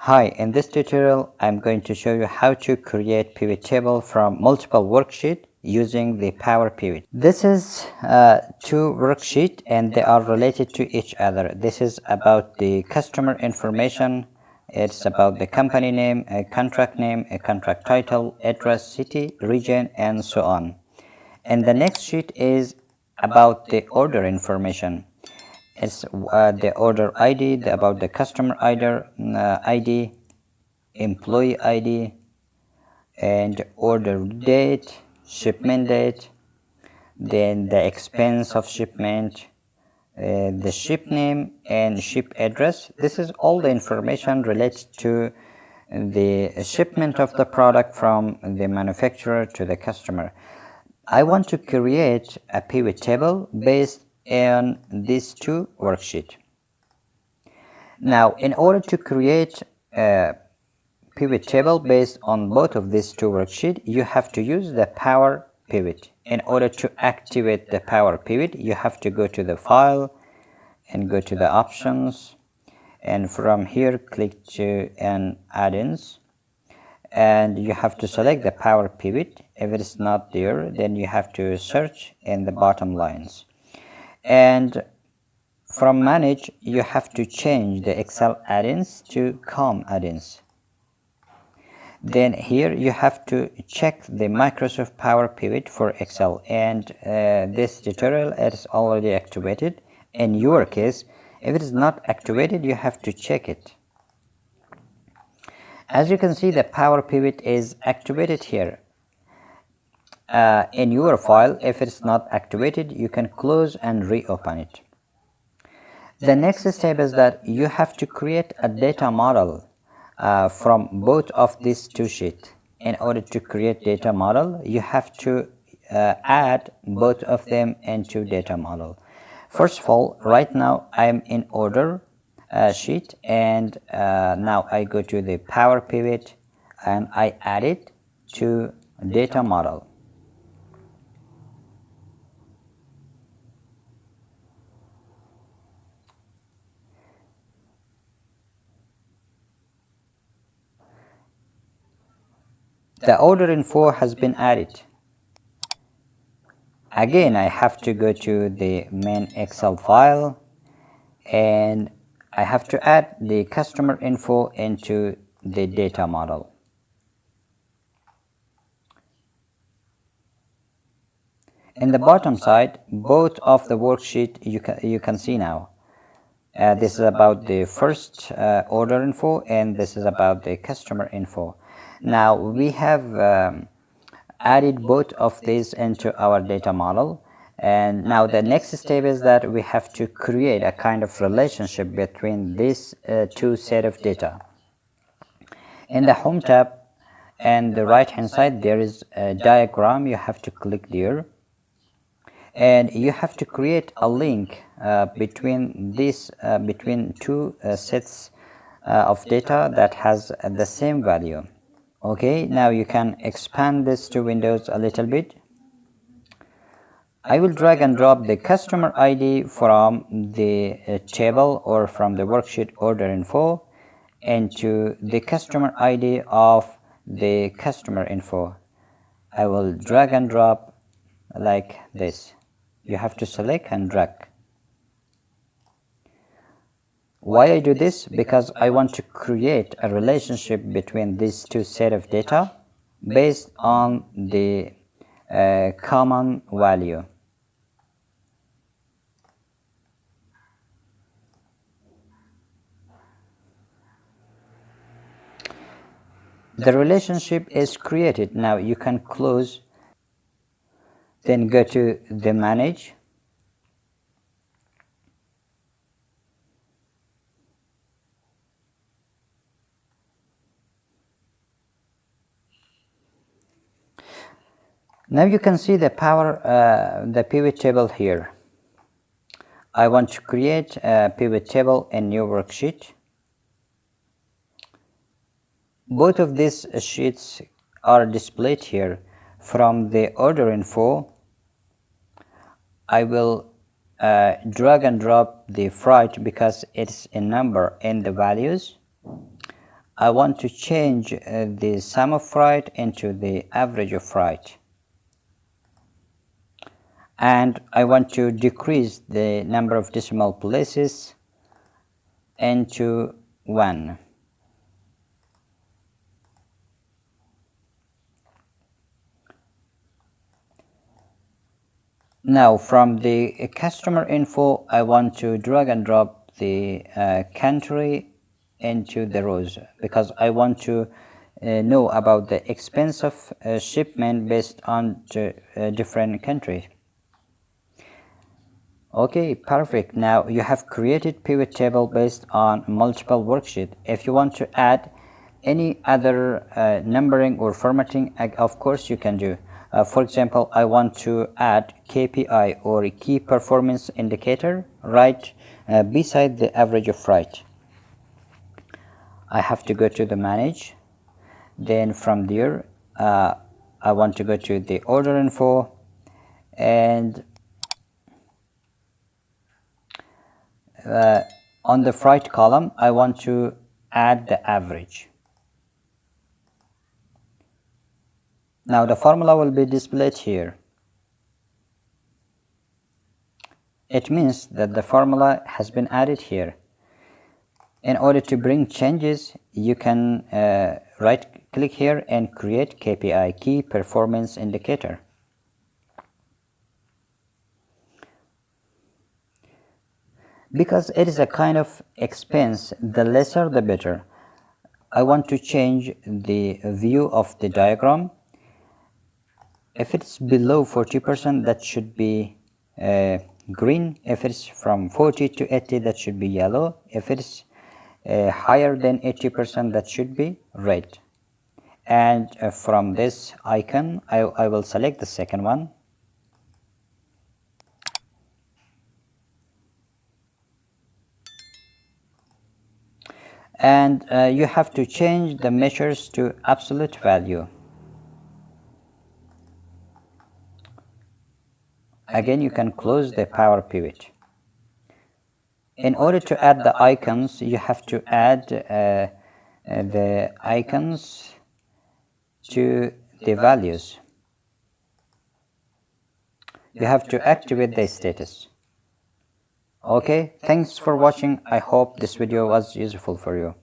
Hi, in this tutorial I'm going to show you how to create pivot table from multiple worksheets using the Power Pivot. This is two worksheets and they are related to each other. This is about the customer information, it's about the company name, a contract title, address, city, region, and so on. And the next sheet is about the order information. It's the order ID, about the customer ID, employee ID, and order date, shipment date, then the expense of shipment, the ship name and ship address. This is all the information related to the shipment of the product from the manufacturer to the customer. I want to create a pivot table based on these two worksheets. Now, in order to create a pivot table based on both of these two worksheets, you have to use the Power Pivot. In order to activate the Power Pivot, you have to go to the File and go to the Options, and from here click to an Add-ins, and you have to select the Power Pivot. If it is not there, then you have to search in the bottom lines, and from Manage you have to change the Excel add-ins to COM add-ins. Then here you have to check the Microsoft Power Pivot for Excel, and this tutorial is already activated. In your case, if it is not activated, you have to check it. As you can see, the Power Pivot is activated here. In your file, if it's not activated, you can close and reopen it. The next step is that you have to create a data model from both of these two sheets. In order to create data model, you have to add both of them into data model. First of all, right now I am in order sheet, and now I go to the Power Pivot and I add it to data model. The order info has been added. Again, I have to go to the main Excel file and I have to add the customer info into the data model. In the bottom side, both of the worksheet you can see now. This is about the first order info, and this is about the customer info. Now we have added both of these into our data model, and now the next step is that we have to create a kind of relationship between these two set of data. In the Home tab and the right hand side, there is a diagram. You have to click there, and you have to create a link between two sets of data that has the same value. Okay, now you can expand this to windows a little bit. I will drag and drop the customer ID from the table or from the worksheet order info into the customer ID of the customer info. I will drag and drop like this. You have to select and drag. Why I do this? Because I want to create a relationship between these two sets of data based on the common value. The relationship is created. Now you can close, then go to the Manage. Now you can see the pivot table here. I want to create a pivot table in new worksheet. Both of these sheets are displayed here. From the order info, I will drag and drop the freight because it's a number in the values. I want to change the sum of right into the average of right, and I want to decrease the number of decimal places into 1. Now from the customer info, I want to drag and drop the country into the rows because I want to know about the expense of shipment based on different countries. Okay, perfect. Now you have created pivot table based on multiple worksheets. If you want to add any other numbering or formatting, of course you can do. For example, I want to add KPI or key performance indicator right beside the average of right. I have to go to the manage. Then from there, I want to go to the order info, and on the right column, I want to add the average. Now the formula will be displayed here. It means that the formula has been added here. In order to bring changes, you can right click here and create KPI, key performance indicator. Because it is a kind of expense, the lesser the better. I want to change the view of the diagram. If it's below 40%, that should be green. If it's from 40 to 80, that should be yellow. If it's higher than 80%, that should be red. And from this icon, I will select the second one. And you have to change the measures to absolute value. Again, you can close the power pivot. In order to add the icons, you have to add the icons to the values. You have to activate the status. Okay, thanks for watching. I hope this video was useful for you.